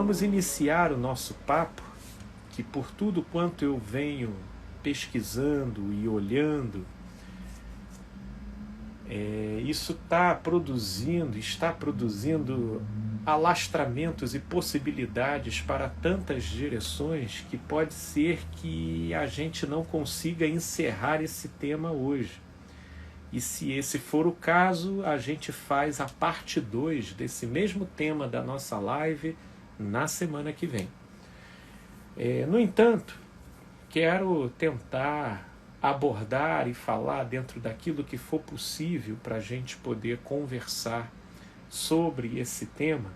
vamos iniciar o nosso papo, que por tudo quanto eu venho pesquisando e olhando, isso está produzindo alastramentos e possibilidades para tantas direções que pode ser que a gente não consiga encerrar esse tema hoje. E se esse for o caso, a gente faz a parte 2 desse mesmo tema da nossa live na semana que vem. No entanto, quero tentar abordar e falar dentro daquilo que for possível para a gente poder conversar sobre esse tema,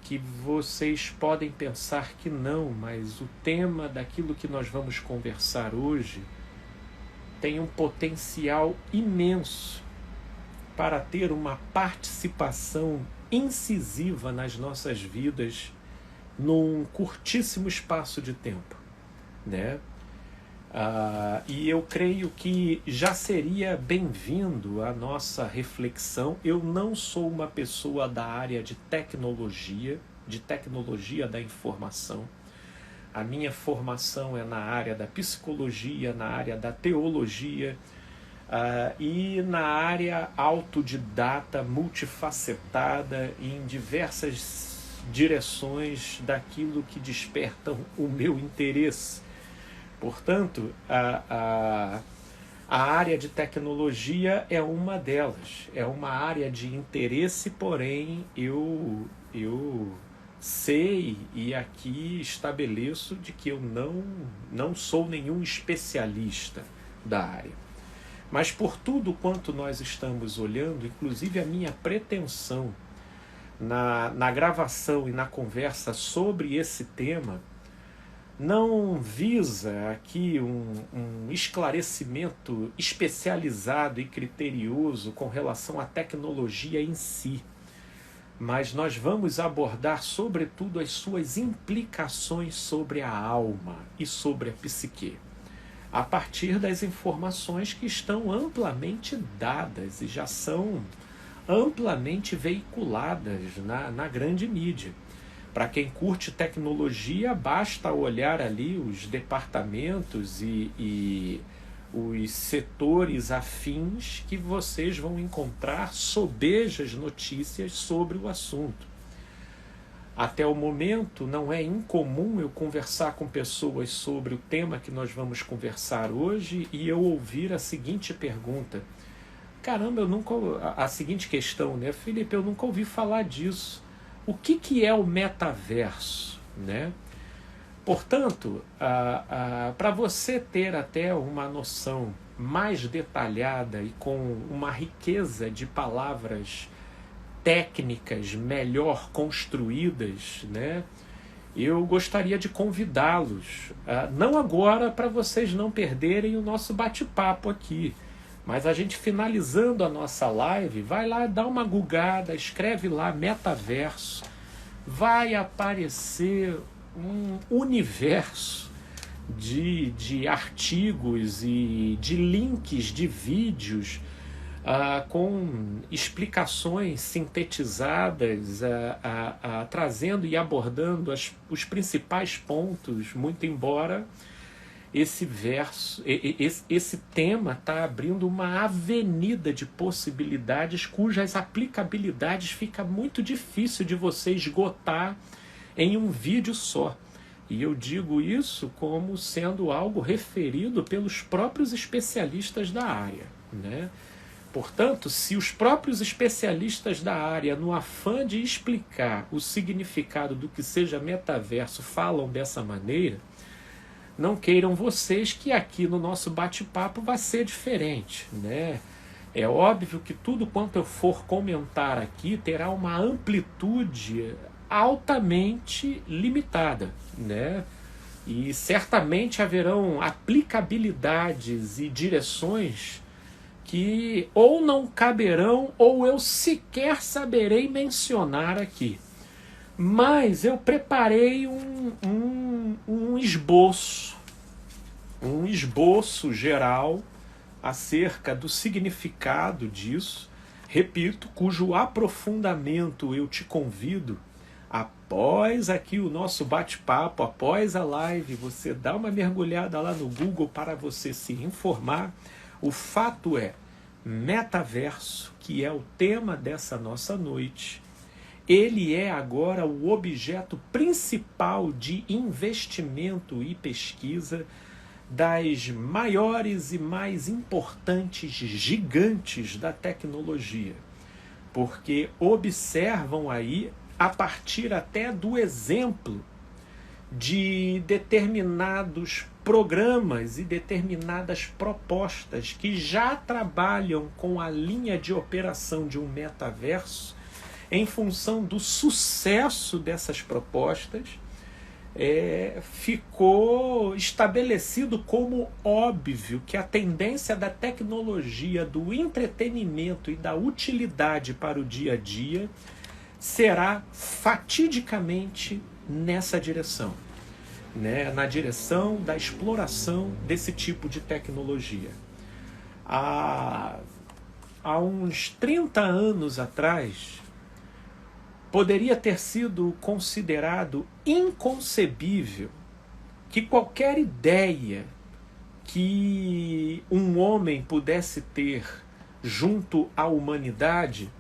que vocês podem pensar que não, mas o tema daquilo que nós vamos conversar hoje tem um potencial imenso para ter uma participação incisiva nas nossas vidas num curtíssimo espaço de tempo, né? E eu creio que já seria bem-vindo a nossa reflexão. Eu não sou uma pessoa da área de tecnologia da informação. A minha formação é na área da psicologia, na área da teologia e na área autodidata, multifacetada, em diversas direções daquilo que despertam o meu interesse. Portanto, a área de tecnologia é uma delas, é uma área de interesse, porém eu sei e aqui estabeleço de que eu não sou nenhum especialista da área. Mas por tudo quanto nós estamos olhando, inclusive a minha pretensão na gravação e na conversa sobre esse tema, não visa aqui um esclarecimento especializado e criterioso com relação à tecnologia em si, mas nós vamos abordar sobretudo as suas implicações sobre a alma e sobre a psique, a partir das informações que estão amplamente dadas e já são amplamente veiculadas na grande mídia. Para quem curte tecnologia, basta olhar ali os departamentos e os setores afins que vocês vão encontrar sobejas notícias sobre o assunto. Até o momento, não é incomum eu conversar com pessoas sobre o tema que nós vamos conversar hoje e eu ouvir a seguinte pergunta: caramba, a seguinte questão, né? Felipe, eu nunca ouvi falar disso. O que é o metaverso, né? Portanto, para você ter até uma noção mais detalhada e com uma riqueza de palavras técnicas melhor construídas, né? Eu gostaria de convidá-los, não agora para vocês não perderem o nosso bate-papo aqui, mas a gente finalizando a nossa live, vai lá, dá uma googada, escreve lá metaverso, vai aparecer um universo de artigos e de links de vídeos com explicações sintetizadas, trazendo e abordando os principais pontos, muito embora esse tema está abrindo uma avenida de possibilidades cujas aplicabilidades fica muito difícil de você esgotar em um vídeo só. E eu digo isso como sendo algo referido pelos próprios especialistas da área, né? Portanto, se os próprios especialistas da área, no afã de explicar o significado do que seja metaverso, falam dessa maneira, não queiram vocês que aqui no nosso bate-papo vai ser diferente, né? É óbvio que tudo quanto eu for comentar aqui terá uma amplitude altamente limitada, né? E certamente haverão aplicabilidades e direções que ou não caberão ou eu sequer saberei mencionar aqui. Mas eu preparei um esboço geral acerca do significado disso, repito, cujo aprofundamento eu te convido Após aqui o nosso bate-papo, após a live, você dá uma mergulhada lá no Google para você se informar. O fato é, metaverso, que é o tema dessa nossa noite, ele é agora o objeto principal de investimento e pesquisa das maiores e mais importantes gigantes da tecnologia, porque observam aí, a partir até do exemplo de determinados programas e determinadas propostas que já trabalham com a linha de operação de um metaverso, em função do sucesso dessas propostas, ficou estabelecido como óbvio que a tendência da tecnologia, do entretenimento e da utilidade para o dia a dia será fatidicamente nessa direção, né? Na direção da exploração desse tipo de tecnologia. Há uns 30 anos atrás, poderia ter sido considerado inconcebível que qualquer ideia que um homem pudesse ter junto à humanidade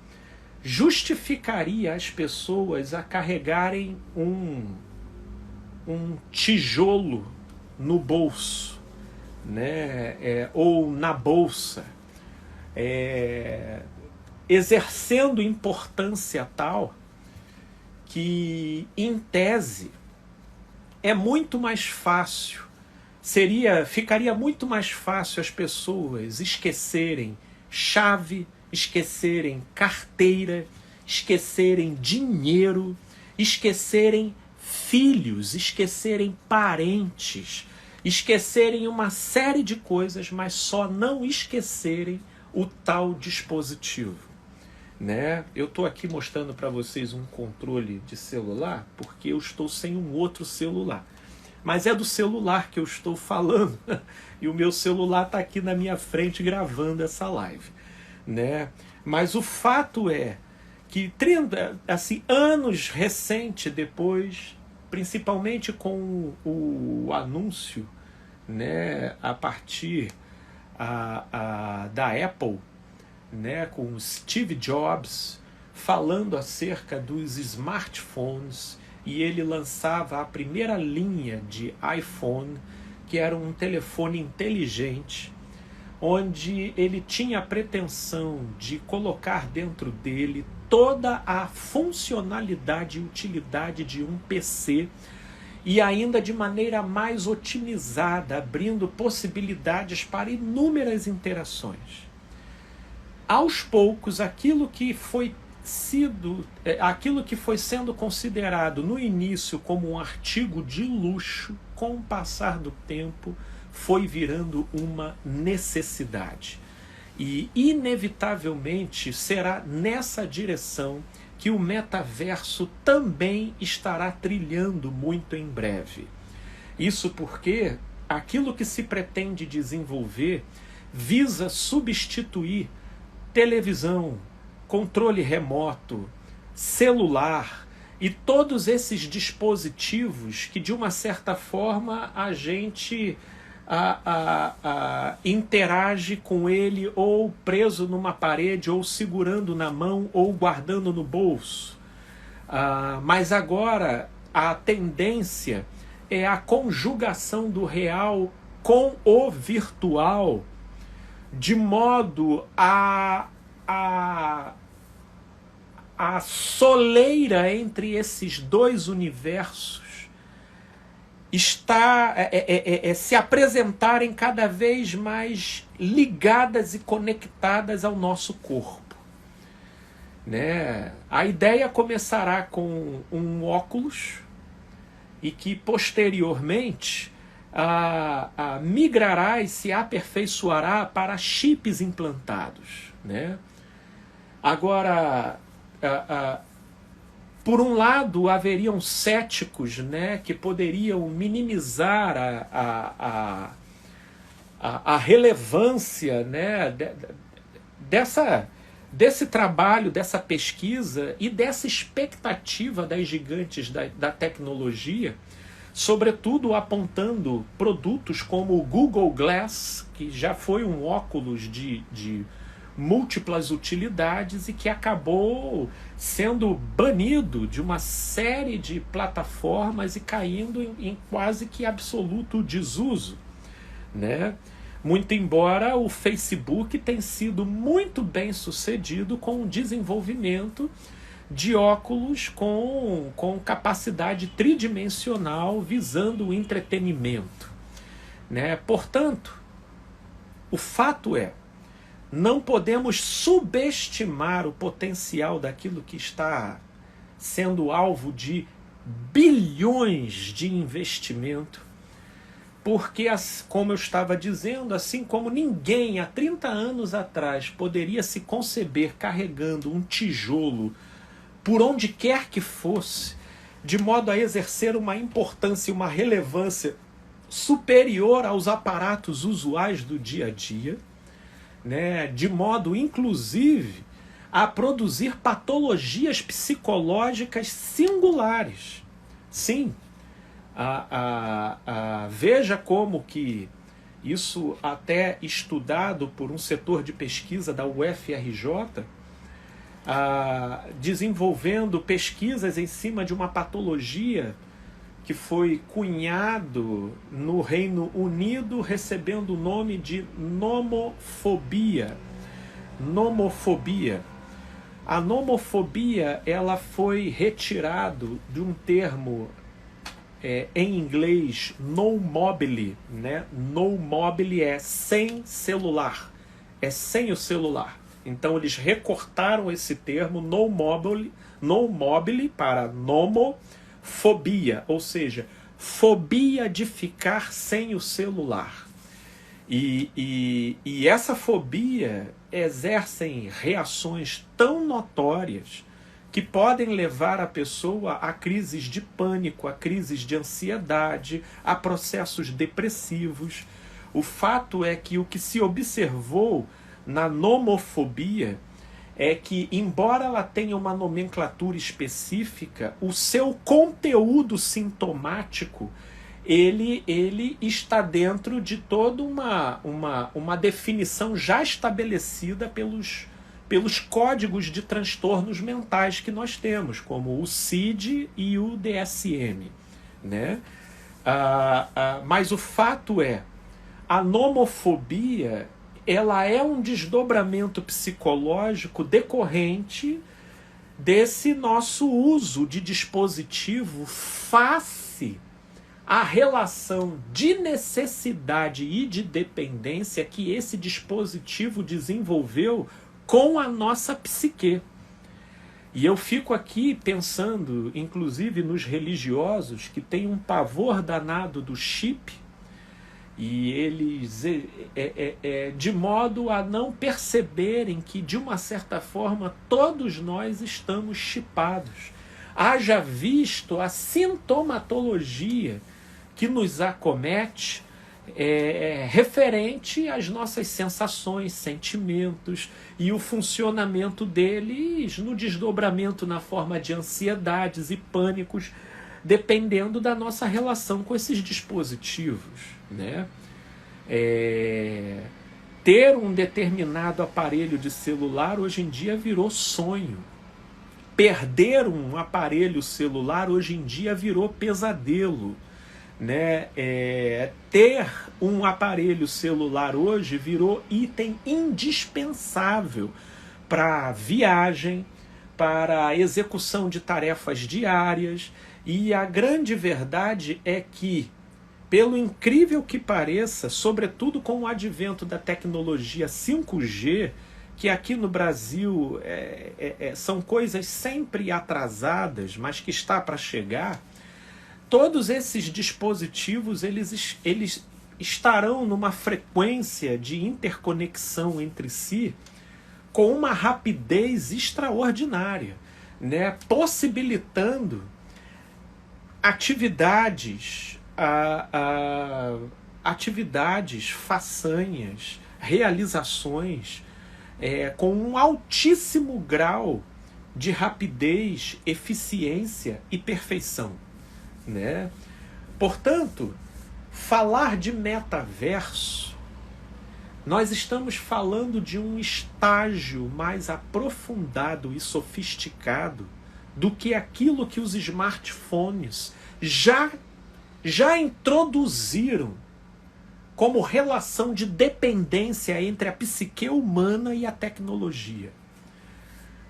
justificaria as pessoas a carregarem um tijolo no bolso, né? Ou na bolsa, exercendo importância tal que, em tese, é muito mais fácil, ficaria muito mais fácil as pessoas esquecerem chave, esquecerem carteira, esquecerem dinheiro, esquecerem filhos, esquecerem parentes, esquecerem uma série de coisas, mas só não esquecerem o tal dispositivo, né? Eu estou aqui mostrando para vocês um controle de celular porque eu estou sem um outro celular, mas é do celular que eu estou falando e o meu celular está aqui na minha frente gravando essa live, né? Mas o fato é que 30, assim, anos recente depois, principalmente com o anúncio, né, a partir da Apple, né, com Steve Jobs falando acerca dos smartphones, e ele lançava a primeira linha de iPhone, que era um telefone inteligente, onde ele tinha a pretensão de colocar dentro dele toda a funcionalidade e utilidade de um PC, e ainda de maneira mais otimizada, abrindo possibilidades para inúmeras interações. Aos poucos, aquilo que foi sendo considerado no início como um artigo de luxo, com o passar do tempo, foi virando uma necessidade. E, inevitavelmente, será nessa direção que o metaverso também estará trilhando muito em breve. Isso porque aquilo que se pretende desenvolver visa substituir televisão, controle remoto, celular e todos esses dispositivos que, de uma certa forma, a gente interage com ele ou preso numa parede, ou segurando na mão, ou guardando no bolso. Mas agora a tendência é a conjugação do real com o virtual, de modo a soleira entre esses dois universos está se apresentarem cada vez mais ligadas e conectadas ao nosso corpo, né? A ideia começará com um óculos e que posteriormente migrará e se aperfeiçoará para chips implantados, né? Agora, por um lado, haveriam céticos, né, que poderiam minimizar a relevância, né, desse trabalho, dessa pesquisa e dessa expectativa das gigantes da tecnologia, sobretudo apontando produtos como o Google Glass, que já foi um óculos de múltiplas utilidades e que acabou sendo banido de uma série de plataformas e caindo em quase que absoluto desuso, né? Muito embora o Facebook tenha sido muito bem sucedido com o desenvolvimento de óculos com capacidade tridimensional visando o entretenimento, né? Portanto, o fato é, não podemos subestimar o potencial daquilo que está sendo alvo de bilhões de investimento, porque, como eu estava dizendo, assim como ninguém há 30 anos atrás poderia se conceber carregando um tijolo por onde quer que fosse, de modo a exercer uma importância e uma relevância superior aos aparatos usuais do dia a dia, né? De modo, inclusive, a produzir patologias psicológicas singulares. Sim, veja como que isso, até estudado por um setor de pesquisa da UFRJ, desenvolvendo pesquisas em cima de uma patologia que foi cunhado no Reino Unido, recebendo o nome de nomofobia. Nomofobia. A nomofobia, ela foi retirado de um termo em inglês, no mobile, né? No mobile é sem celular, é sem o celular. Então eles recortaram esse termo no mobile para nomofobia, ou seja, fobia de ficar sem o celular. E essa fobia exercem reações tão notórias que podem levar a pessoa a crises de pânico, a crises de ansiedade, a processos depressivos. O fato é que o que se observou na nomofobia é que, embora ela tenha uma nomenclatura específica, o seu conteúdo sintomático ele está dentro de toda uma definição já estabelecida pelos códigos de transtornos mentais que nós temos, como o CID e o DSM, né? Mas o fato é, a nomofobia, ela é um desdobramento psicológico decorrente desse nosso uso de dispositivo face à relação de necessidade e de dependência que esse dispositivo desenvolveu com a nossa psique. E eu fico aqui pensando, inclusive, nos religiosos que têm um pavor danado do chip, e eles, de modo a não perceberem que, de uma certa forma, todos nós estamos chipados. Haja visto a sintomatologia que nos acomete referente às nossas sensações, sentimentos e o funcionamento deles no desdobramento na forma de ansiedades e pânicos, dependendo da nossa relação com esses dispositivos, né? Ter um determinado aparelho de celular hoje em dia virou sonho. Perder um aparelho celular hoje em dia virou pesadelo, né? Ter um aparelho celular hoje virou item indispensável para viagem, para a execução de tarefas diárias. E a grande verdade é que, pelo incrível que pareça, sobretudo com o advento da tecnologia 5G, que aqui no Brasil são coisas sempre atrasadas, mas que está para chegar, todos esses dispositivos eles estarão numa frequência de interconexão entre si com uma rapidez extraordinária, né? Possibilitando atividades, façanhas, realizações com um altíssimo grau de rapidez, eficiência e perfeição, né? Portanto, falar de metaverso, nós estamos falando de um estágio mais aprofundado e sofisticado do que aquilo que os smartphones já introduziram como relação de dependência entre a psique humana e a tecnologia.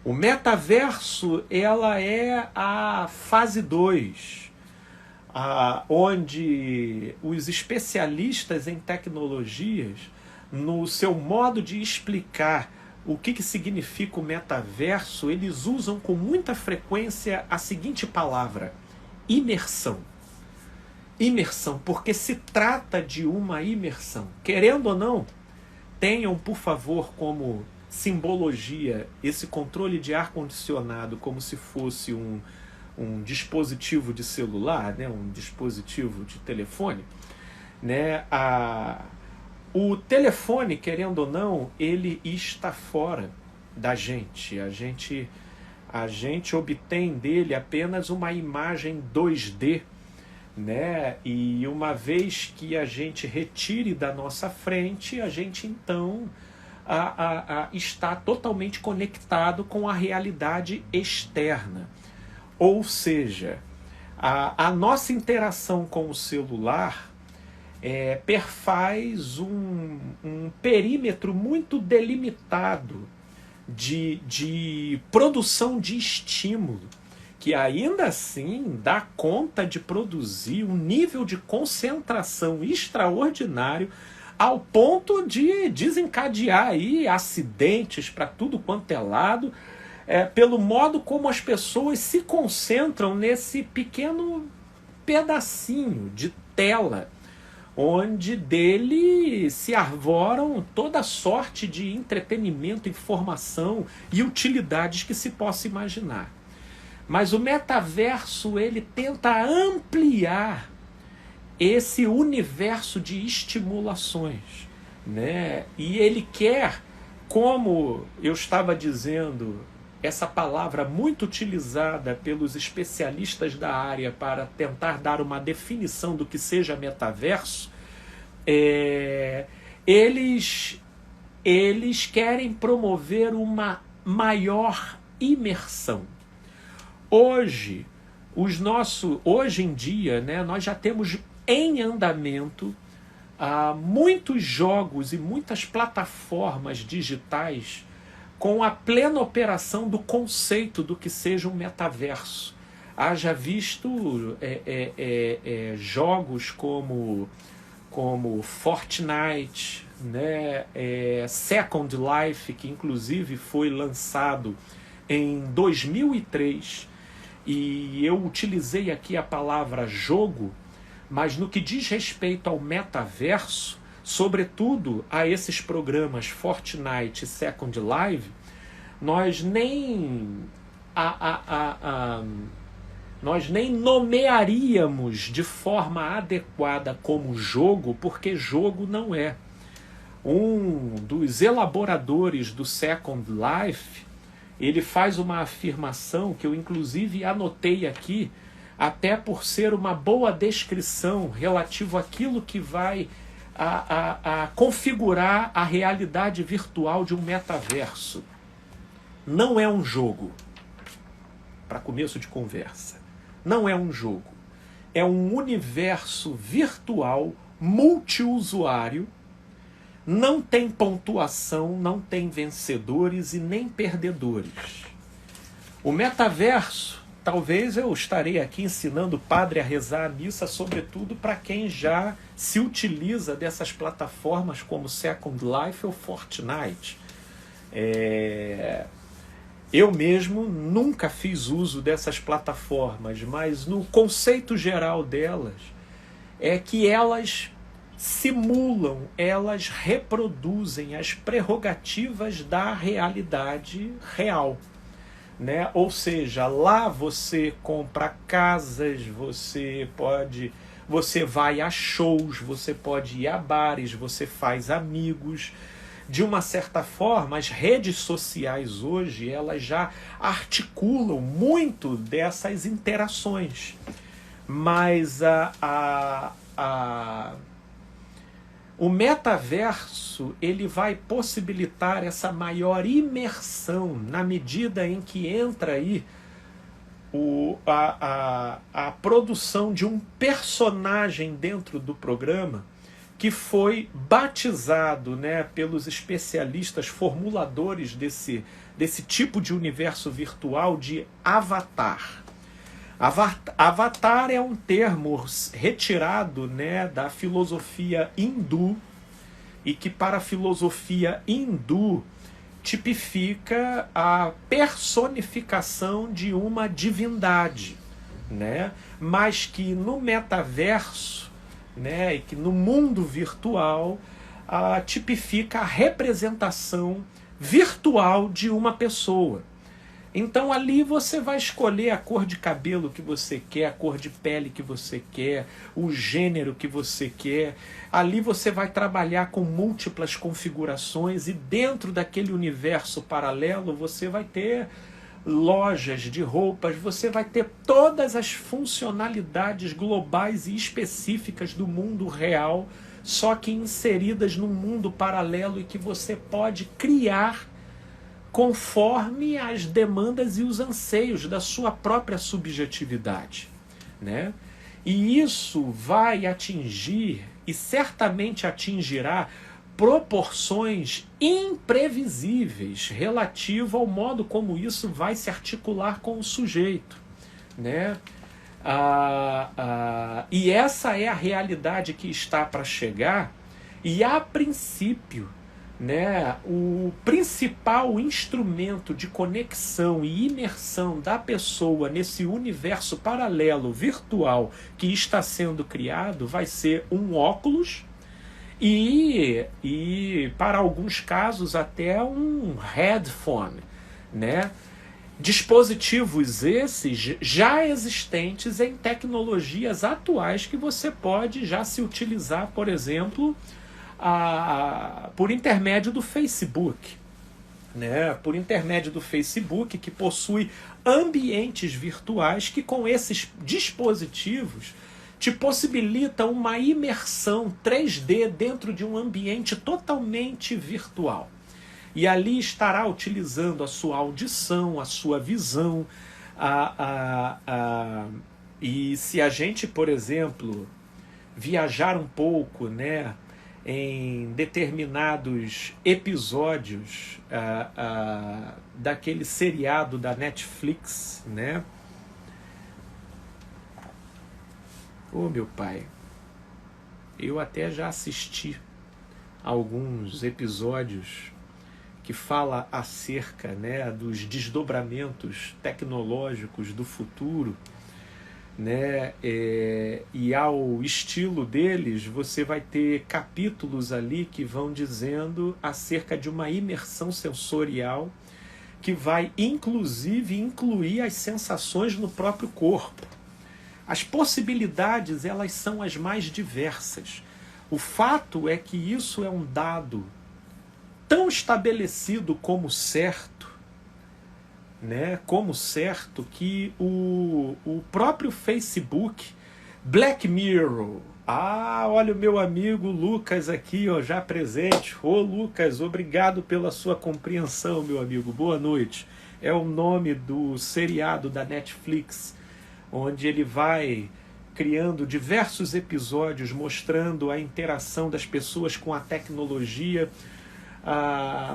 O metaverso, ela é a fase 2, onde os especialistas em tecnologias, no seu modo de explicar o que significa o metaverso, eles usam com muita frequência a seguinte palavra: imersão. Imersão, porque se trata de uma imersão. Querendo ou não, tenham, por favor, como simbologia esse controle de ar-condicionado como se fosse um dispositivo de celular, né? Um dispositivo de telefone, né? O telefone, querendo ou não, ele está fora da gente. A gente obtém dele apenas uma imagem 2D, né? E uma vez que a gente retire da nossa frente, a gente então está totalmente conectado com a realidade externa. Ou seja, a nossa interação com o celular perfaz um perímetro muito delimitado de produção de estímulo, que ainda assim dá conta de produzir um nível de concentração extraordinário ao ponto de desencadear aí acidentes para tudo quanto é lado, pelo modo como as pessoas se concentram nesse pequeno pedacinho de tela, onde dele se arvoram toda sorte de entretenimento, informação e utilidades que se possa imaginar. Mas o metaverso, ele tenta ampliar esse universo de estimulações, né? E ele quer, como eu estava dizendo, essa palavra muito utilizada pelos especialistas da área para tentar dar uma definição do que seja metaverso, eles querem promover uma maior imersão. Hoje em dia, né, nós já temos em andamento muitos jogos e muitas plataformas digitais com a plena operação do conceito do que seja um metaverso. Haja visto jogos como Fortnite, né, Second Life, que inclusive foi lançado em 2003, e eu utilizei aqui a palavra jogo, mas no que diz respeito ao metaverso, sobretudo a esses programas Fortnite e Second Life, nós nem nomearíamos de forma adequada como jogo, porque jogo não é. Um dos elaboradores do Second Life, ele faz uma afirmação que eu inclusive anotei aqui, até por ser uma boa descrição relativo àquilo que vai configurar a realidade virtual de um metaverso. Não é um jogo, para começo de conversa. Não é um jogo. É um universo virtual multiusuário. Não tem pontuação, não tem vencedores e nem perdedores. O metaverso, talvez eu estarei aqui ensinando o padre a rezar a missa, sobretudo para quem já se utiliza dessas plataformas como Second Life ou Fortnite. Eu mesmo nunca fiz uso dessas plataformas, mas no conceito geral delas é que elas simulam, elas reproduzem as prerrogativas da realidade real, né? Ou seja, lá você compra casas, você vai a shows, você pode ir a bares, você faz amigos, de uma certa forma, as redes sociais hoje, elas já articulam muito dessas interações. Mas o metaverso, ele vai possibilitar essa maior imersão na medida em que entra aí a produção de um personagem dentro do programa que foi batizado, né, pelos especialistas formuladores desse tipo de universo virtual de avatar. Avatar é um termo retirado, né, da filosofia hindu, e que para a filosofia hindu tipifica a personificação de uma divindade, né, mas que no metaverso, né, e que no mundo virtual tipifica a representação virtual de uma pessoa. Então ali você vai escolher a cor de cabelo que você quer, a cor de pele que você quer, o gênero que você quer. Ali você vai trabalhar com múltiplas configurações, e dentro daquele universo paralelo você vai ter lojas de roupas, você vai ter todas as funcionalidades globais e específicas do mundo real, só que inseridas num mundo paralelo, e que você pode criar conforme as demandas e os anseios da sua própria subjetividade, né? E isso vai atingir, e certamente atingirá, proporções imprevisíveis relativo ao modo como isso vai se articular com o sujeito, né? E essa é a realidade que está para chegar, e a princípio, né, o principal instrumento de conexão e imersão da pessoa nesse universo paralelo virtual que está sendo criado vai ser um óculos, e para alguns casos até um headphone, né? Dispositivos esses já existentes em tecnologias atuais que você pode já se utilizar, por exemplo, por intermédio do Facebook, né? Por intermédio do Facebook, que possui ambientes virtuais que, com esses dispositivos, te possibilitam uma imersão 3D dentro de um ambiente totalmente virtual. E ali estará utilizando a sua audição, a sua visão. E se a gente, por exemplo, viajar um pouco, né, em determinados episódios daquele seriado da Netflix, né? Ô, meu pai, eu até já assisti alguns episódios que fala acerca, né, dos desdobramentos tecnológicos do futuro, né? E ao estilo deles, você vai ter capítulos ali que vão dizendo acerca de uma imersão sensorial que vai inclusive incluir as sensações no próprio corpo. As possibilidades, elas são as mais diversas. O fato é que isso é um dado tão estabelecido como certo, né? Como certo que o próprio Facebook, Black Mirror, olha o meu amigo Lucas aqui, ó, já presente. Ô Lucas, obrigado pela sua compreensão, meu amigo, boa noite. É o nome do seriado da Netflix, onde ele vai criando diversos episódios mostrando a interação das pessoas com a tecnologia,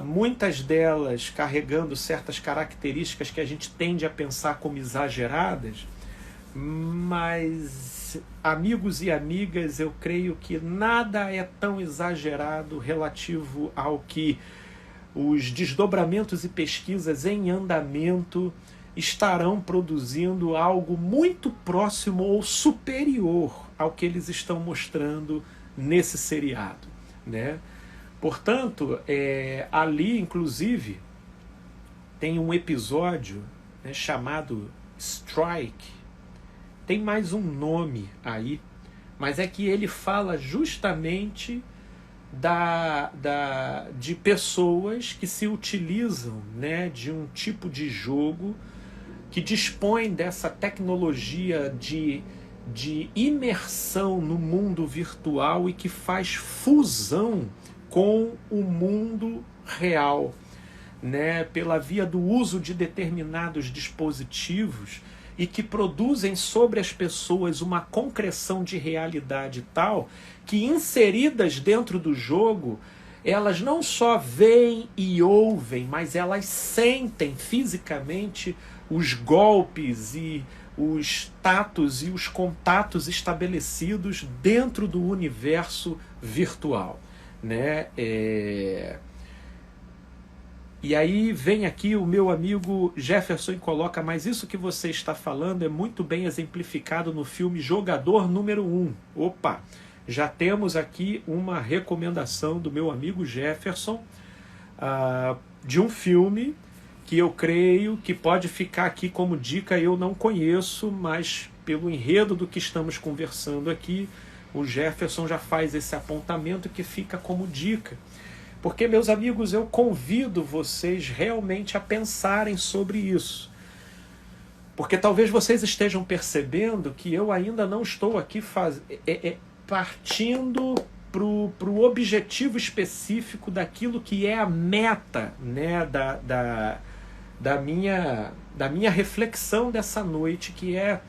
muitas delas carregando certas características que a gente tende a pensar como exageradas, mas, amigos e amigas, eu creio que nada é tão exagerado relativo ao que os desdobramentos e pesquisas em andamento estarão produzindo algo muito próximo ou superior ao que eles estão mostrando nesse seriado, né? Portanto, ali, inclusive, tem um episódio, né, chamado Strike. Tem mais um nome aí, mas é que ele fala justamente de pessoas que se utilizam, né, de um tipo de jogo que dispõe dessa tecnologia de imersão no mundo virtual e que faz fusão com o mundo real, né, pela via do uso de determinados dispositivos e que produzem sobre as pessoas uma concreção de realidade tal que, inseridas dentro do jogo, elas não só veem e ouvem, mas elas sentem fisicamente os golpes e os tatos e os contatos estabelecidos dentro do universo virtual, né? E aí vem aqui o meu amigo Jefferson e coloca: mas isso que você está falando é muito bem exemplificado no filme Jogador Número 1. Opa, já temos aqui uma recomendação do meu amigo Jefferson, de um filme que eu creio que pode ficar aqui como dica. Eu não conheço, mas pelo enredo do que estamos conversando aqui, o Jefferson já faz esse apontamento que fica como dica. Porque, meus amigos, eu convido vocês realmente a pensarem sobre isso. Porque talvez vocês estejam percebendo que eu ainda não estou aqui partindo para o objetivo específico daquilo que é a meta, né, da minha reflexão dessa noite, que é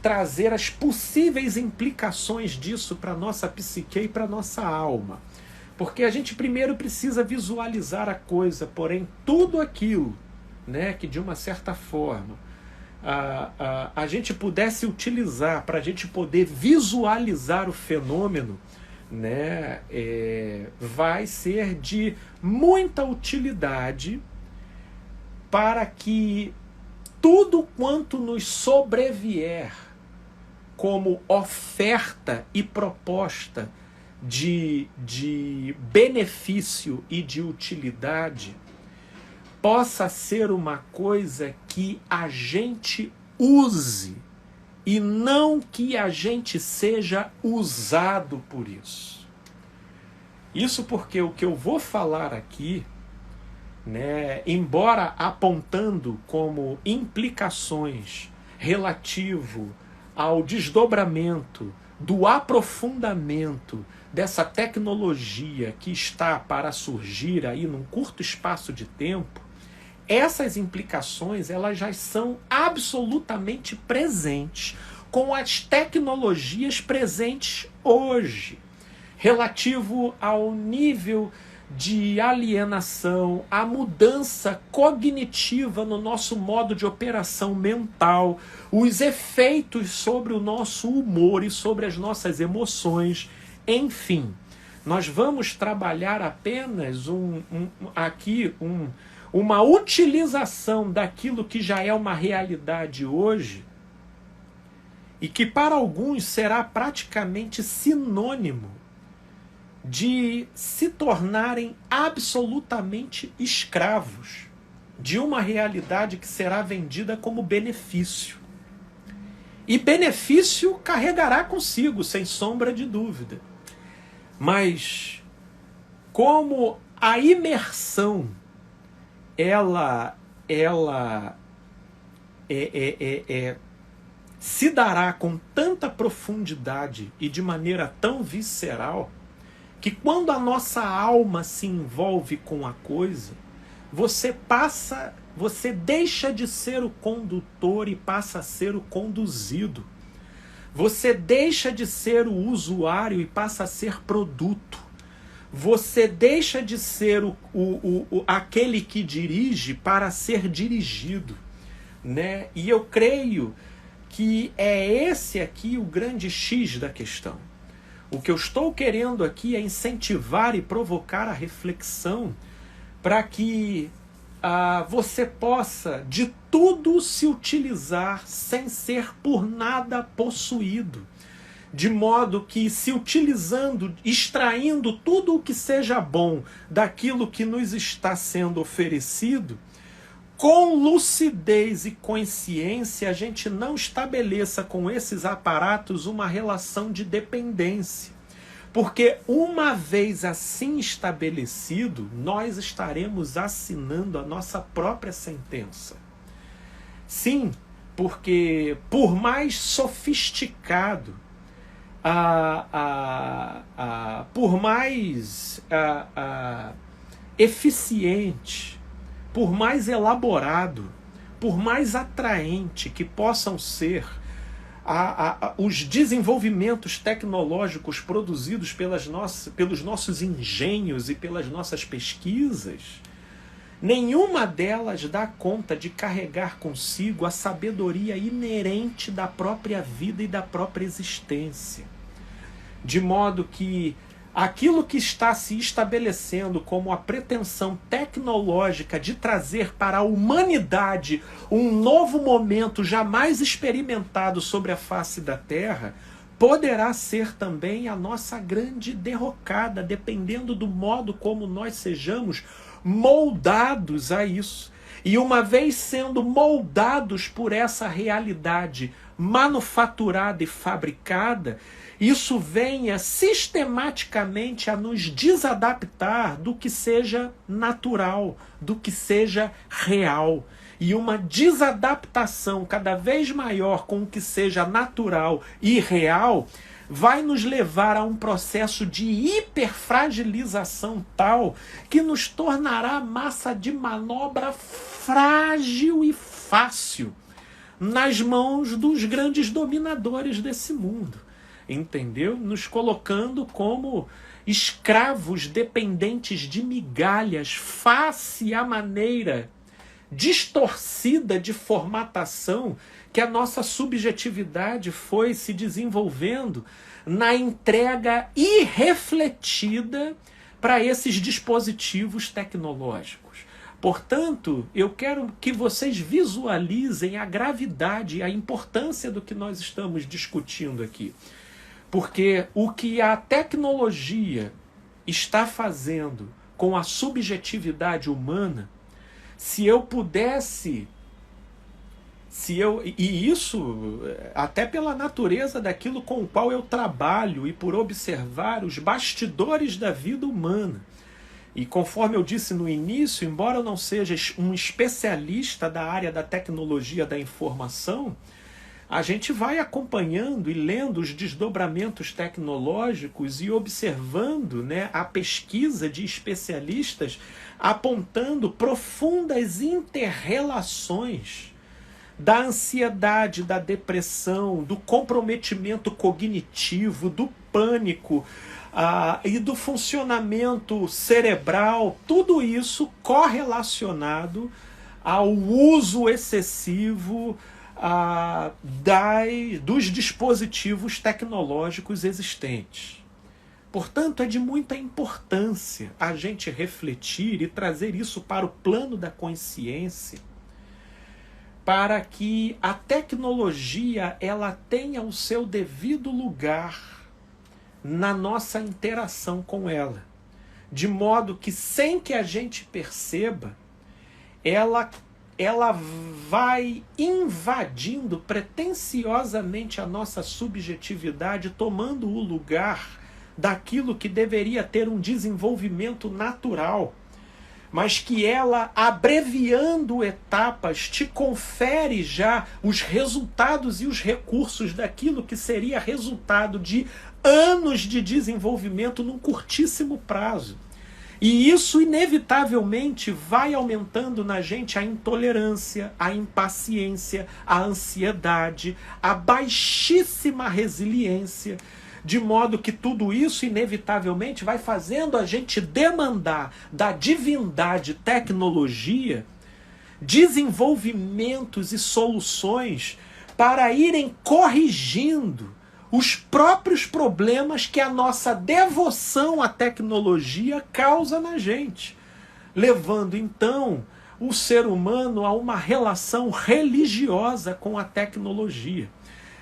trazer as possíveis implicações disso para a nossa psique e para a nossa alma. Porque a gente primeiro precisa visualizar a coisa, porém tudo aquilo, né, que de uma certa forma a gente pudesse utilizar para a gente poder visualizar o fenômeno, né, vai ser de muita utilidade para que tudo quanto nos sobrevier como oferta e proposta de benefício e de utilidade possa ser uma coisa que a gente use e não que a gente seja usado por isso. Isso porque o que eu vou falar aqui, né, embora apontando como implicações relativo ao desdobramento, do aprofundamento dessa tecnologia que está para surgir aí num curto espaço de tempo, essas implicações elas já são absolutamente presentes com as tecnologias presentes hoje, relativo ao nível de alienação, a mudança cognitiva no nosso modo de operação mental, os efeitos sobre o nosso humor e sobre as nossas emoções. Enfim, nós vamos trabalhar apenas uma utilização daquilo que já é uma realidade hoje e que para alguns será praticamente sinônimo de se tornarem absolutamente escravos de uma realidade que será vendida como benefício. E benefício carregará consigo, sem sombra de dúvida. Mas como a imersão ela se dará com tanta profundidade e de maneira tão visceral, que quando a nossa alma se envolve com a coisa, você deixa de ser o condutor e passa a ser o conduzido. Você deixa de ser o usuário e passa a ser produto. Você deixa de ser aquele que dirige para ser dirigido, né? E eu creio que é esse aqui o grande X da questão. O que eu estou querendo aqui é incentivar e provocar a reflexão para que você possa de tudo se utilizar sem ser por nada possuído. De modo que, se utilizando, extraindo tudo o que seja bom daquilo que nos está sendo oferecido, com lucidez e consciência, a gente não estabeleça com esses aparatos uma relação de dependência. Porque uma vez assim estabelecido, nós estaremos assinando a nossa própria sentença. Sim, porque por mais sofisticado, por mais eficiente, por mais elaborado, por mais atraente que possam ser os desenvolvimentos tecnológicos produzidos pelos nossos engenhos e pelas nossas pesquisas, nenhuma delas dá conta de carregar consigo a sabedoria inerente da própria vida e da própria existência. De modo que aquilo que está se estabelecendo como a pretensão tecnológica de trazer para a humanidade um novo momento jamais experimentado sobre a face da Terra, poderá ser também a nossa grande derrocada, dependendo do modo como nós sejamos moldados a isso. E uma vez sendo moldados por essa realidade manufaturada e fabricada, isso venha sistematicamente a nos desadaptar do que seja natural, do que seja real. E uma desadaptação cada vez maior com o que seja natural e real vai nos levar a um processo de hiperfragilização tal que nos tornará massa de manobra frágil e fácil nas mãos dos grandes dominadores desse mundo. Entendeu? Nos colocando como escravos dependentes de migalhas face à maneira distorcida de formatação que a nossa subjetividade foi se desenvolvendo na entrega irrefletida para esses dispositivos tecnológicos. Portanto, eu quero que vocês visualizem a gravidade e a importância do que nós estamos discutindo aqui. Porque o que a tecnologia está fazendo com a subjetividade humana, se eu pudesse, e isso até pela natureza daquilo com o qual eu trabalho e por observar os bastidores da vida humana. E conforme eu disse no início, embora eu não seja um especialista da área da tecnologia da informação, a gente vai acompanhando e lendo os desdobramentos tecnológicos e observando, né, a pesquisa de especialistas apontando profundas interrelações da ansiedade, da depressão, do comprometimento cognitivo, do pânico e do funcionamento cerebral, tudo isso correlacionado ao uso excessivo dos dispositivos tecnológicos existentes. Portanto, é de muita importância a gente refletir e trazer isso para o plano da consciência, para que a tecnologia ela tenha o seu devido lugar na nossa interação com ela, de modo que, sem que a gente perceba, ela vai invadindo pretensiosamente a nossa subjetividade, tomando o lugar daquilo que deveria ter um desenvolvimento natural, mas que ela, abreviando etapas, te confere já os resultados e os recursos daquilo que seria resultado de anos de desenvolvimento num curtíssimo prazo. E isso, inevitavelmente, vai aumentando na gente a intolerância, a impaciência, a ansiedade, a baixíssima resiliência, de modo que tudo isso, inevitavelmente, vai fazendo a gente demandar da divindade tecnologia desenvolvimentos e soluções para irem corrigindo os próprios problemas que a nossa devoção à tecnologia causa na gente, levando então o ser humano a uma relação religiosa com a tecnologia,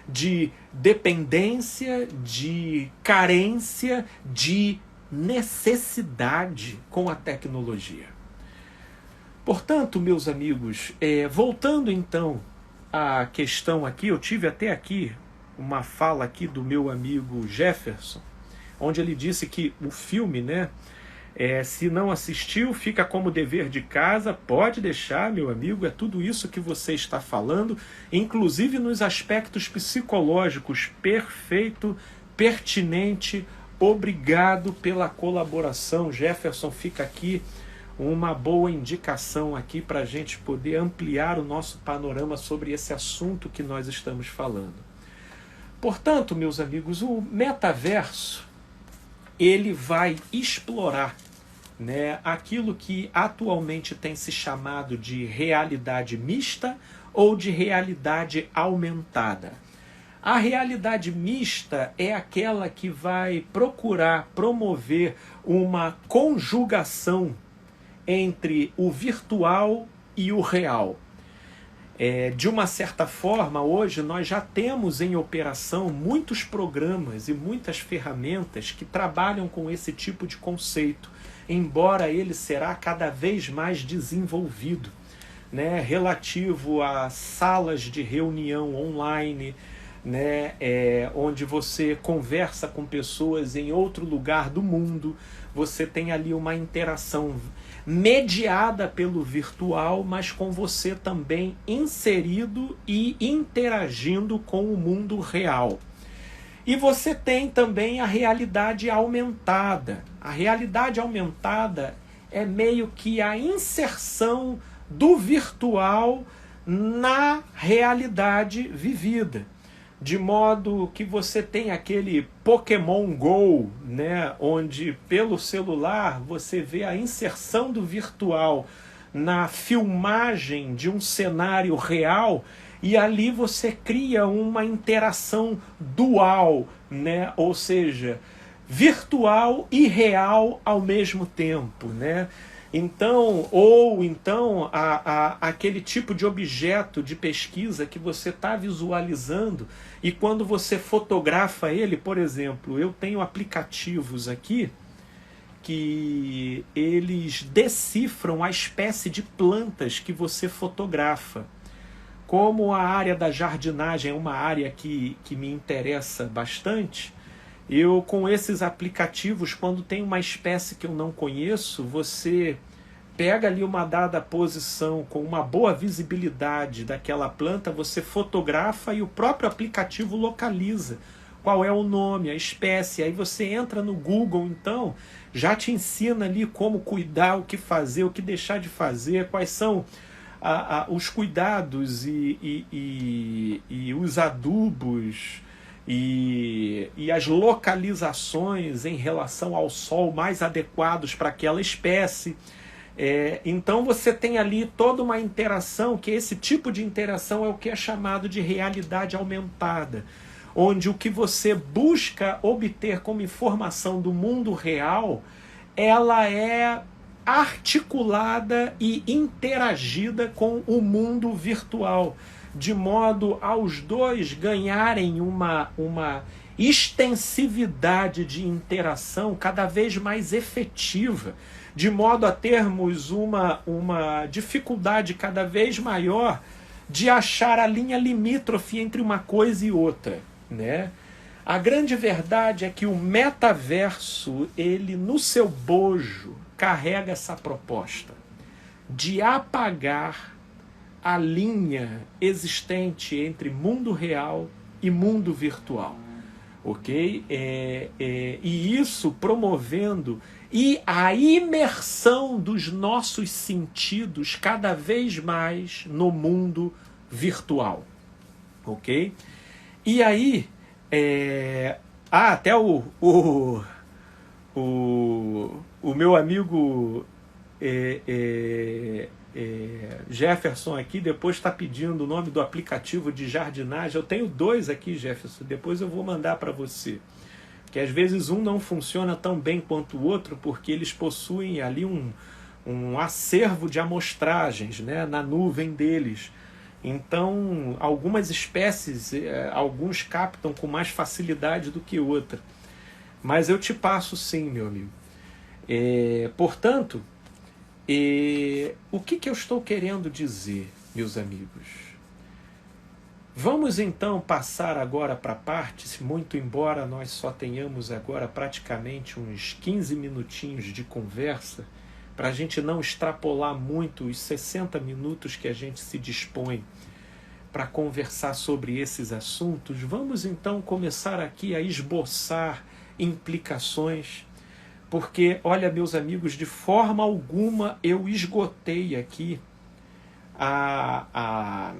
de dependência, de carência, de necessidade com a tecnologia. Portanto, meus amigos, voltando então à questão aqui, eu tive até aqui uma fala aqui do meu amigo Jefferson, onde ele disse que o filme, né, se não assistiu, fica como dever de casa, pode deixar, meu amigo, é tudo isso que você está falando, inclusive nos aspectos psicológicos, perfeito, pertinente, obrigado pela colaboração, Jefferson, fica aqui uma boa indicação aqui para a gente poder ampliar o nosso panorama sobre esse assunto que nós estamos falando. Portanto, meus amigos, o metaverso, ele vai explorar, né, aquilo que atualmente tem se chamado de realidade mista ou de realidade aumentada. A realidade mista é aquela que vai procurar promover uma conjugação entre o virtual e o real. De uma certa forma, hoje nós já temos em operação muitos programas e muitas ferramentas que trabalham com esse tipo de conceito, embora ele será cada vez mais desenvolvido, né, relativo a salas de reunião online, né, onde você conversa com pessoas em outro lugar do mundo, você tem ali uma interação mediada pelo virtual, mas com você também inserido e interagindo com o mundo real. E você tem também a realidade aumentada. A realidade aumentada é meio que a inserção do virtual na realidade vivida. De modo que você tem aquele Pokémon Go, né, onde pelo celular você vê a inserção do virtual na filmagem de um cenário real e ali você cria uma interação dual, né, ou seja, virtual e real ao mesmo tempo, né? Então, aquele tipo de objeto de pesquisa que você está visualizando e quando você fotografa ele, por exemplo, eu tenho aplicativos aqui que eles decifram a espécie de plantas que você fotografa. Como a área da jardinagem é uma área que me interessa bastante, eu com esses aplicativos, quando tem uma espécie que eu não conheço, você pega ali uma dada posição com uma boa visibilidade daquela planta, você fotografa e o próprio aplicativo localiza qual é o nome, a espécie. Aí você entra no Google, então, já te ensina ali como cuidar, o que fazer, o que deixar de fazer, quais são os cuidados e os adubos e as localizações em relação ao sol mais adequados para aquela espécie. Então você tem ali toda uma interação, que esse tipo de interação é o que é chamado de realidade aumentada, onde o que você busca obter como informação do mundo real, ela é articulada e interagida com o mundo virtual, de modo aos dois ganharem uma extensividade de interação cada vez mais efetiva, de modo a termos uma dificuldade cada vez maior de achar a linha limítrofe entre uma coisa e outra, né? A grande verdade é que o metaverso, ele no seu bojo carrega essa proposta de apagar a linha existente entre mundo real e mundo virtual, ok? E isso promovendo a imersão dos nossos sentidos cada vez mais no mundo virtual, ok? E aí, até o meu amigo Jefferson aqui depois está pedindo o nome do aplicativo de jardinagem. Eu tenho 2 aqui, Jefferson, depois eu vou mandar para você, que às vezes um não funciona tão bem quanto o outro, porque eles possuem ali um acervo de amostragens, né, na nuvem deles. Então, algumas espécies, alguns captam com mais facilidade do que outra. Mas eu te passo sim, meu amigo. Portanto, o que eu estou querendo dizer, meus amigos? Vamos então passar agora para a parte, muito embora nós só tenhamos agora praticamente uns 15 minutinhos de conversa, para a gente não extrapolar muito os 60 minutos que a gente se dispõe para conversar sobre esses assuntos. Vamos então começar aqui a esboçar implicações, porque, olha, meus amigos, de forma alguma eu esgotei aqui a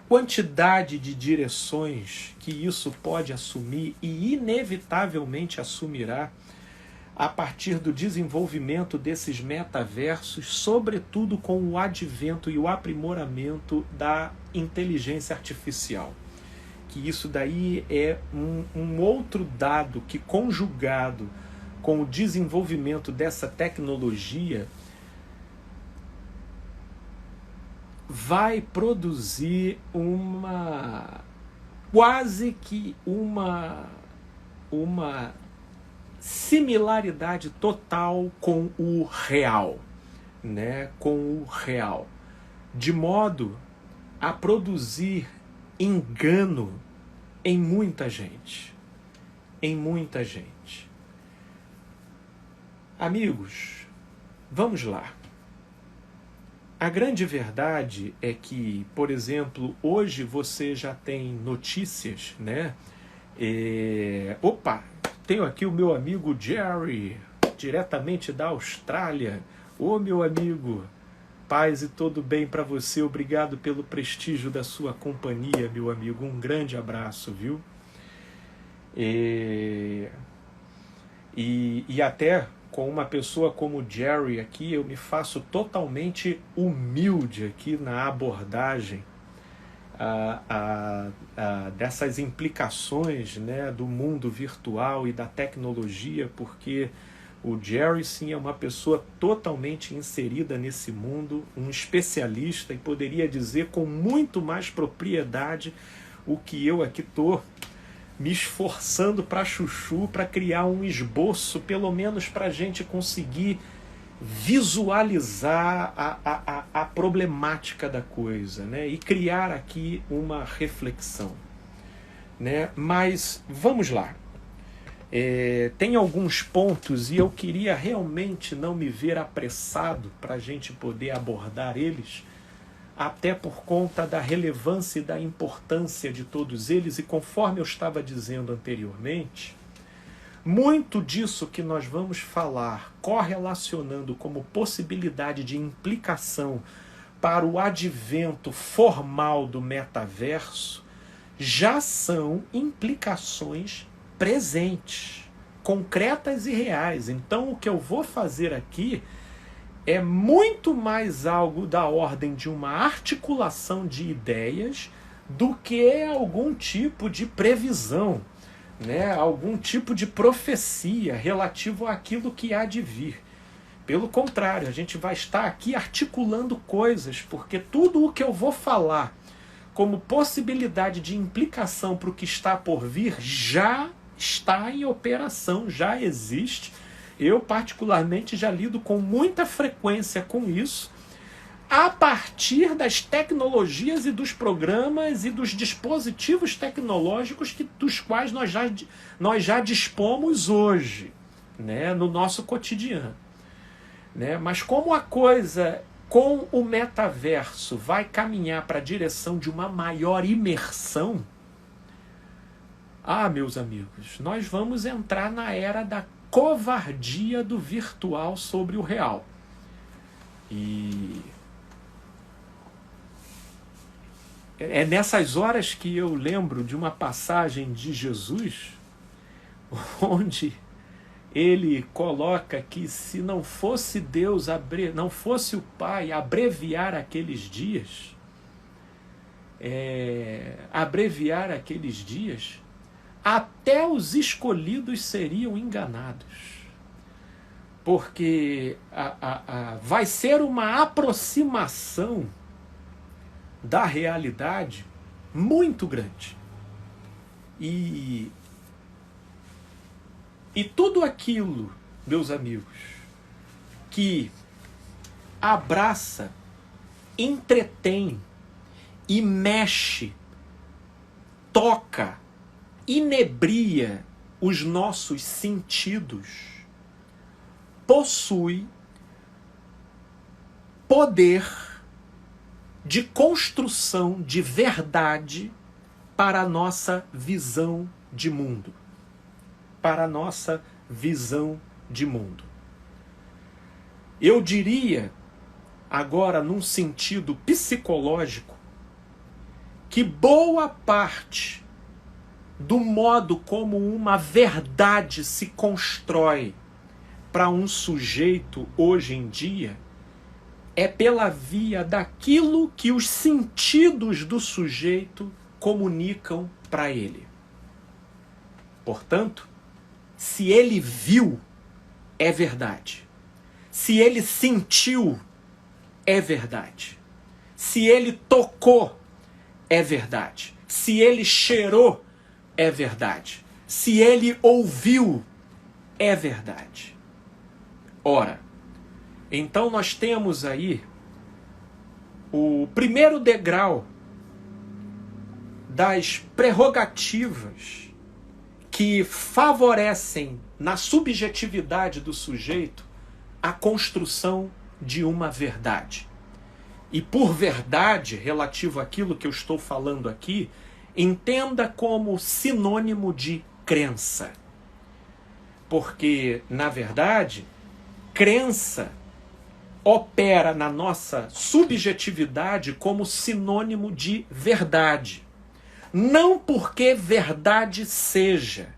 quantidade de direções que isso pode assumir e inevitavelmente assumirá a partir do desenvolvimento desses metaversos, sobretudo com o advento e o aprimoramento da inteligência artificial. Que isso daí é um outro dado que, conjugado com o desenvolvimento dessa tecnologia, vai produzir quase que uma similaridade total com o real, né? Com o real, de modo a produzir engano em muita gente, Amigos, vamos lá. A grande verdade é que, por exemplo, hoje você já tem notícias, né? Tenho aqui o meu amigo Jerry, diretamente da Austrália. Ô, meu amigo, paz e todo bem para você. Obrigado pelo prestígio da sua companhia, meu amigo. Um grande abraço, viu? E até com uma pessoa como o Jerry aqui, eu me faço totalmente humilde aqui na abordagem dessas implicações, né, do mundo virtual e da tecnologia, porque o Jerry, sim, é uma pessoa totalmente inserida nesse mundo, um especialista, e poderia dizer com muito mais propriedade o que eu aqui estou me esforçando para chuchu, para criar um esboço, pelo menos para a gente conseguir visualizar a problemática da coisa, né? E criar aqui uma reflexão, né? Mas vamos lá. Tem alguns pontos e eu queria realmente não me ver apressado para a gente poder abordar eles, até por conta da relevância e da importância de todos eles, e conforme eu estava dizendo anteriormente, muito disso que nós vamos falar, correlacionando como possibilidade de implicação para o advento formal do metaverso, já são implicações presentes, concretas e reais. Então, o que eu vou fazer aqui é muito mais algo da ordem de uma articulação de ideias do que algum tipo de previsão, né? Algum tipo de profecia relativo àquilo que há de vir. Pelo contrário, a gente vai estar aqui articulando coisas, porque tudo o que eu vou falar como possibilidade de implicação para o que está por vir já está em operação, já existe. Eu, particularmente, já lido com muita frequência com isso, a partir das tecnologias e dos programas e dos dispositivos tecnológicos dos quais nós já dispomos hoje, né, no nosso cotidiano. Né? Mas como a coisa com o metaverso vai caminhar para a direção de uma maior imersão, meus amigos, nós vamos entrar na era da covardia do virtual sobre o real. E é nessas horas que eu lembro de uma passagem de Jesus, onde ele coloca que se não fosse Deus, não fosse o Pai abreviar aqueles dias, até os escolhidos seriam enganados. Porque vai ser uma aproximação da realidade muito grande. E tudo aquilo, meus amigos, que abraça, entretém e mexe, toca, inebria os nossos sentidos, possui poder de construção de verdade para a nossa visão de mundo. Para a nossa visão de mundo. Eu diria, agora num sentido psicológico, que boa parte do modo como uma verdade se constrói para um sujeito hoje em dia é pela via daquilo que os sentidos do sujeito comunicam para ele. Portanto, se ele viu, é verdade. Se ele sentiu, é verdade. Se ele tocou, é verdade. Se ele cheirou, é verdade. Se ele ouviu, é verdade. Ora, então nós temos aí o primeiro degrau das prerrogativas que favorecem na subjetividade do sujeito a construção de uma verdade. E por verdade, relativo àquilo que eu estou falando aqui, entenda como sinônimo de crença. Porque, na verdade, crença opera na nossa subjetividade como sinônimo de verdade. Não porque verdade seja,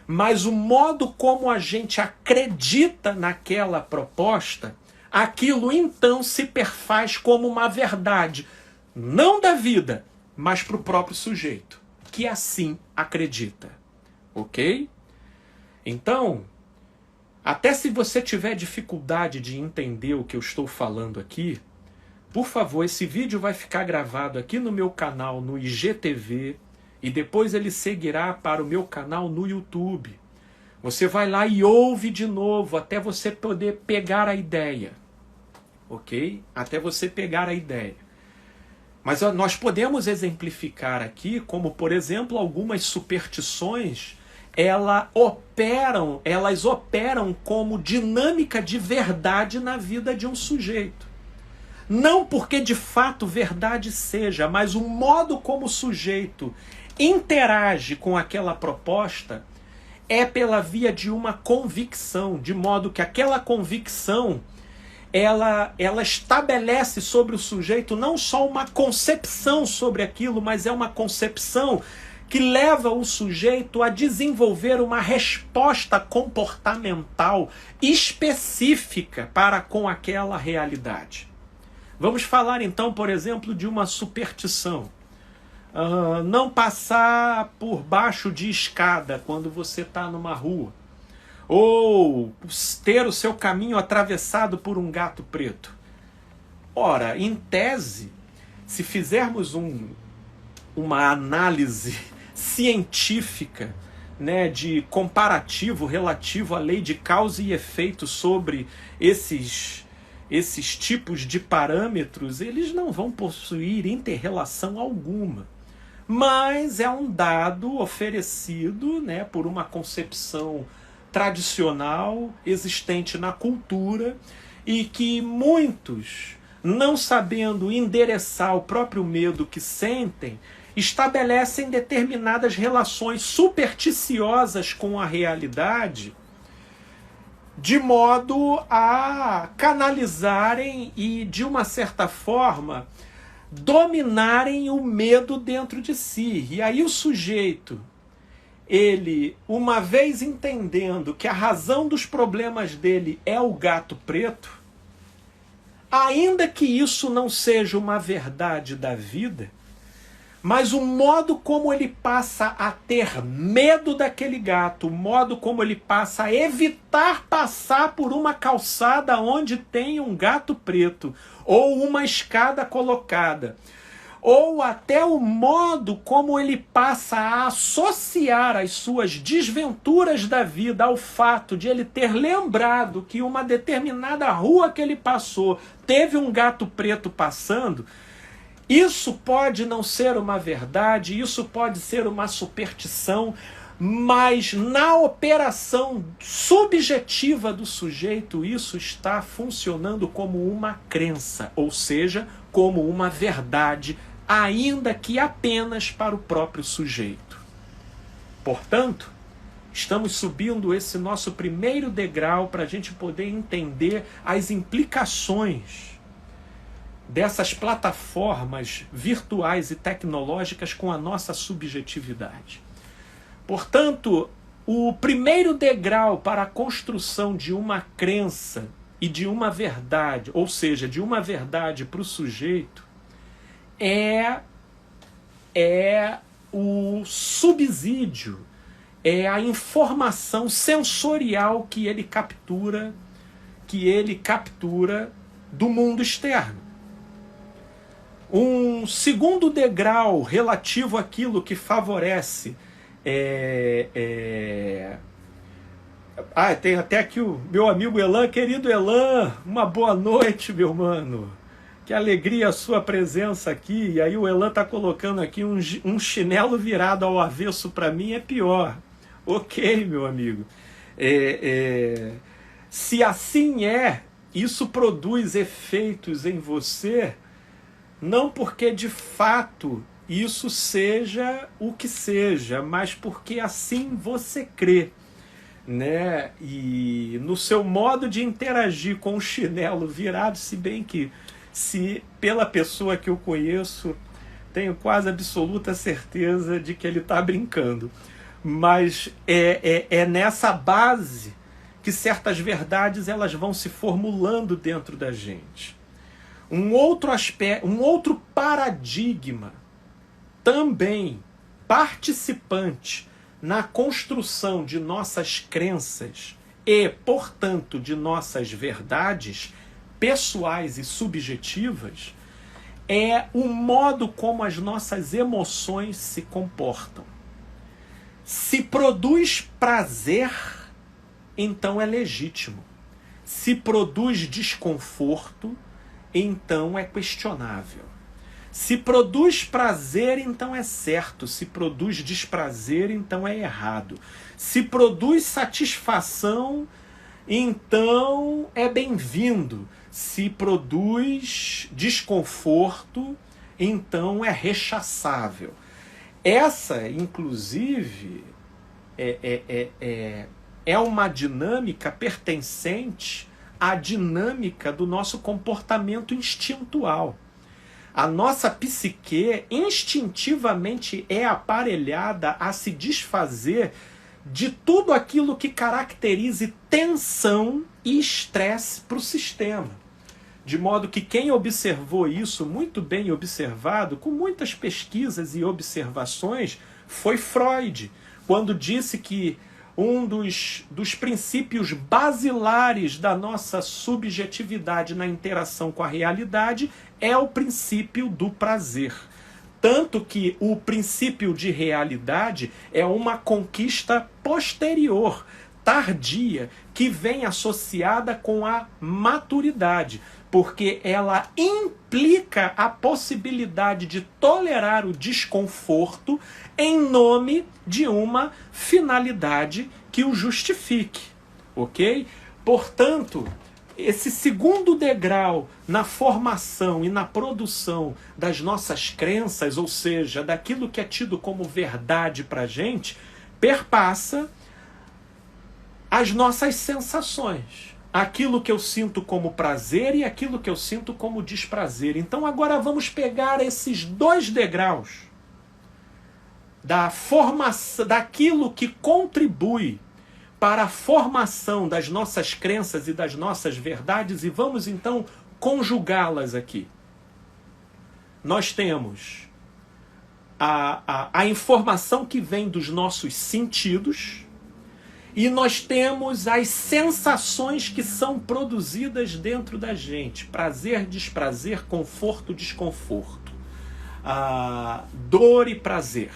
mas o modo como a gente acredita naquela proposta, aquilo então se perfaz como uma verdade, não da vida, mas para o próprio sujeito, que assim acredita. Ok? Então, até se você tiver dificuldade de entender o que eu estou falando aqui, por favor, esse vídeo vai ficar gravado aqui no meu canal no IGTV e depois ele seguirá para o meu canal no YouTube. Você vai lá e ouve de novo até você poder pegar a ideia. Ok? Até você pegar a ideia. Mas nós podemos exemplificar aqui como, por exemplo, algumas superstições elas operam como dinâmica de verdade na vida de um sujeito. Não porque de fato verdade seja, mas o modo como o sujeito interage com aquela proposta é pela via de uma convicção, de modo que aquela convicção ela estabelece sobre o sujeito não só uma concepção sobre aquilo, mas é uma concepção que leva o sujeito a desenvolver uma resposta comportamental específica para com aquela realidade. Vamos falar então, por exemplo, de uma superstição. Não passar por baixo de escada quando você está numa rua. Ou ter o seu caminho atravessado por um gato preto. Ora, em tese, se fizermos uma análise científica, né, de comparativo relativo à lei de causa e efeito sobre esses tipos de parâmetros, eles não vão possuir inter-relação alguma. Mas é um dado oferecido, né, por uma concepção tradicional existente na cultura e que muitos, não sabendo endereçar o próprio medo que sentem, estabelecem determinadas relações supersticiosas com a realidade, de modo a canalizarem e, de uma certa forma, dominarem o medo dentro de si. E aí o sujeito, ele, uma vez entendendo que a razão dos problemas dele é o gato preto, ainda que isso não seja uma verdade da vida, mas o modo como ele passa a ter medo daquele gato, o modo como ele passa a evitar passar por uma calçada onde tem um gato preto, ou uma escada colocada, ou até o modo como ele passa a associar as suas desventuras da vida ao fato de ele ter lembrado que uma determinada rua que ele passou teve um gato preto passando, Isso pode não ser uma verdade, isso pode ser uma superstição, mas na operação subjetiva do sujeito, isso está funcionando como uma crença, ou seja, como uma verdade, ainda que apenas para o próprio sujeito. Portanto, estamos subindo esse nosso primeiro degrau para a gente poder entender as implicações dessas plataformas virtuais e tecnológicas com a nossa subjetividade. Portanto, o primeiro degrau para a construção de uma crença e de uma verdade, ou seja, de uma verdade para o sujeito, é o subsídio, é a informação sensorial que ele captura do mundo externo. Um segundo degrau relativo àquilo que favorece tem até aqui o meu amigo Elan, querido Elan, uma boa noite, meu mano. Que alegria a sua presença aqui. E aí o Elan tá colocando aqui um chinelo virado ao avesso para mim é pior. Ok, meu amigo. Se assim é, isso produz efeitos em você, não porque de fato isso seja o que seja, mas porque assim você crê, né? E no seu modo de interagir com o chinelo virado, se bem que, se pela pessoa que eu conheço, tenho quase absoluta certeza de que ele está brincando. Mas é nessa base que certas verdades elas vão se formulando dentro da gente. Um outro aspecto, um outro paradigma também participante na construção de nossas crenças e, portanto, de nossas verdades pessoais e subjetivas é o modo como as nossas emoções se comportam. Se produz prazer, então é legítimo. Se produz desconforto, então é questionável. Se produz prazer, então é certo. Se produz desprazer, então é errado. Se produz satisfação, então é bem-vindo. Se produz desconforto, então é rechaçável. Essa, inclusive, é uma dinâmica pertencente à dinâmica do nosso comportamento instintual. A nossa psique instintivamente é aparelhada a se desfazer de tudo aquilo que caracterize tensão e estresse para o sistema. De modo que quem observou isso, muito bem observado, com muitas pesquisas e observações, foi Freud, quando disse que um dos princípios basilares da nossa subjetividade na interação com a realidade é o princípio do prazer. Tanto que o princípio de realidade é uma conquista posterior, tardia, que vem associada com a maturidade, porque ela implica a possibilidade de tolerar o desconforto em nome de uma finalidade que o justifique, ok? Portanto, esse segundo degrau na formação e na produção das nossas crenças, ou seja, daquilo que é tido como verdade para a gente, perpassa as nossas sensações. Aquilo que eu sinto como prazer e aquilo que eu sinto como desprazer. Então agora vamos pegar esses dois degraus da formação, daquilo que contribui para a formação das nossas crenças e das nossas verdades, e vamos então conjugá-las aqui. Nós temos a informação que vem dos nossos sentidos, e nós temos as sensações que são produzidas dentro da gente. Prazer, desprazer, conforto, desconforto. Dor e prazer.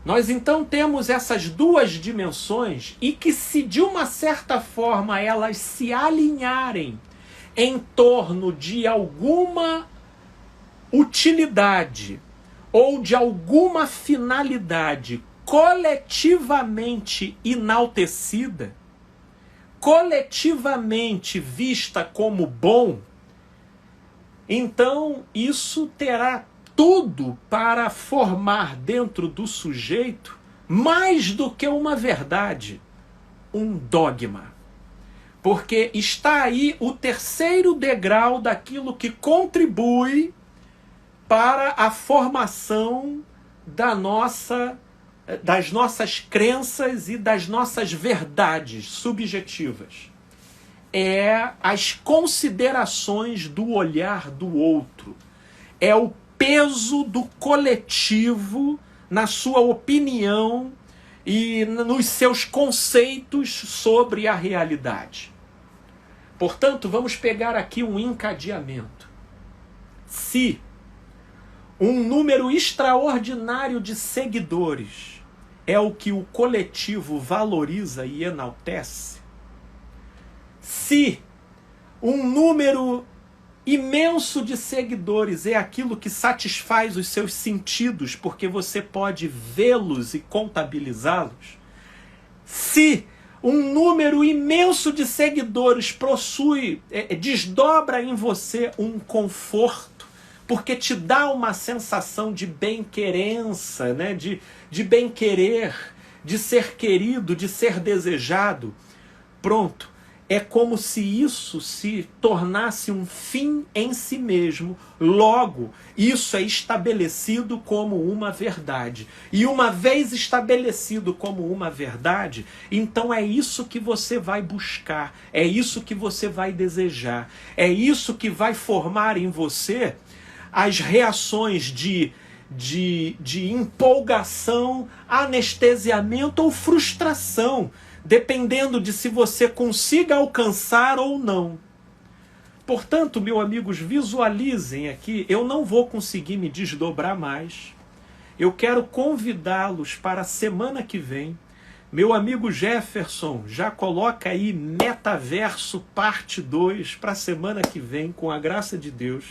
Nós então temos essas duas dimensões e que, se de uma certa forma elas se alinharem em torno de alguma utilidade ou de alguma finalidade coletivamente enaltecida, coletivamente vista como bom, então isso terá tudo para formar dentro do sujeito mais do que uma verdade, um dogma. Porque está aí o terceiro degrau daquilo que contribui para a formação das nossas crenças e das nossas verdades subjetivas. É as considerações do olhar do outro. É o peso do coletivo na sua opinião e nos seus conceitos sobre a realidade. Portanto, vamos pegar aqui um encadeamento. Se um número extraordinário de seguidores é o que o coletivo valoriza e enaltece, se um número imenso de seguidores é aquilo que satisfaz os seus sentidos, porque você pode vê-los e contabilizá-los, se um número imenso de seguidores desdobra em você um conforto, porque te dá uma sensação de bem-querença, né? de bem-querer, de ser querido, de ser desejado, pronto. É como se isso se tornasse um fim em si mesmo. Logo, isso é estabelecido como uma verdade. E uma vez estabelecido como uma verdade, então é isso que você vai buscar, é isso que você vai desejar, é isso que vai formar em você as reações de empolgação, anestesiamento ou frustração, dependendo de se você consiga alcançar ou não. Portanto, meus amigos, visualizem aqui, eu não vou conseguir me desdobrar mais. Eu quero convidá-los para a semana que vem. Meu amigo Jefferson, já coloca aí Metaverso parte 2 para a semana que vem, com a graça de Deus.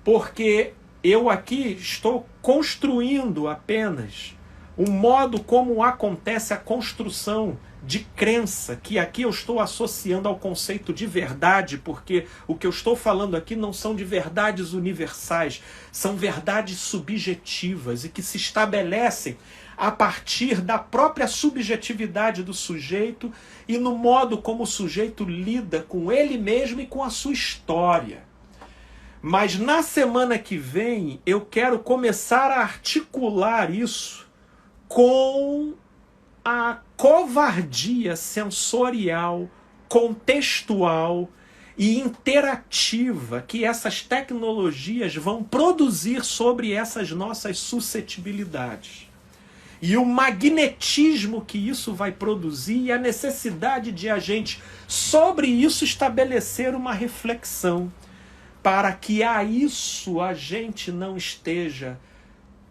Porque eu aqui estou construindo apenas o modo como acontece a construção de crença, que aqui eu estou associando ao conceito de verdade, porque o que eu estou falando aqui não são de verdades universais, são verdades subjetivas e que se estabelecem a partir da própria subjetividade do sujeito e no modo como o sujeito lida com ele mesmo e com a sua história. Mas na semana que vem eu quero começar a articular isso com a covardia sensorial, contextual e interativa que essas tecnologias vão produzir sobre essas nossas suscetibilidades. E o magnetismo que isso vai produzir e a necessidade de a gente, sobre isso, estabelecer uma reflexão, para que a isso a gente não esteja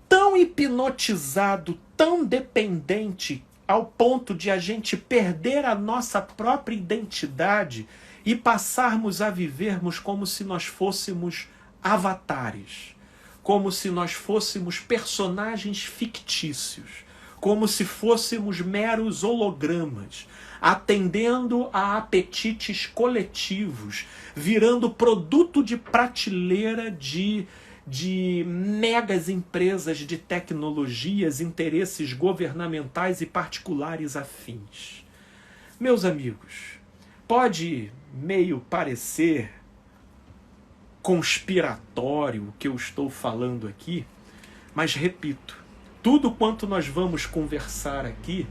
tão hipnotizado, tão dependente, ao ponto de a gente perder a nossa própria identidade e passarmos a vivermos como se nós fôssemos avatares, como se nós fôssemos personagens fictícios, como se fôssemos meros hologramas, atendendo a apetites coletivos, virando produto de prateleira de megas empresas de tecnologias, interesses governamentais e particulares afins. Meus amigos, pode meio parecer conspiratório o que eu estou falando aqui, mas repito, tudo quanto nós vamos conversar aqui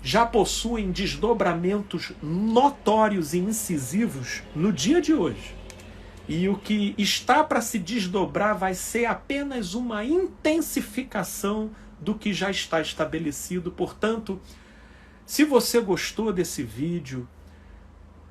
já possuem desdobramentos notórios e incisivos no dia de hoje. E o que está para se desdobrar vai ser apenas uma intensificação do que já está estabelecido. Portanto, se você gostou desse vídeo,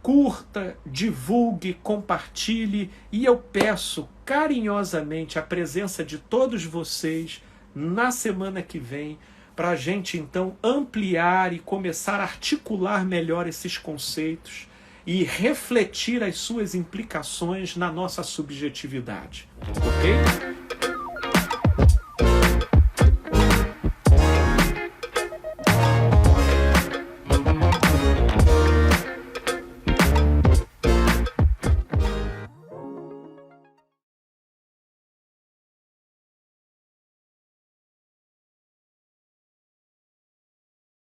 curta, divulgue, compartilhe e eu peço carinhosamente a presença de todos vocês na semana que vem para a gente então ampliar e começar a articular melhor esses conceitos e refletir as suas implicações na nossa subjetividade, ok?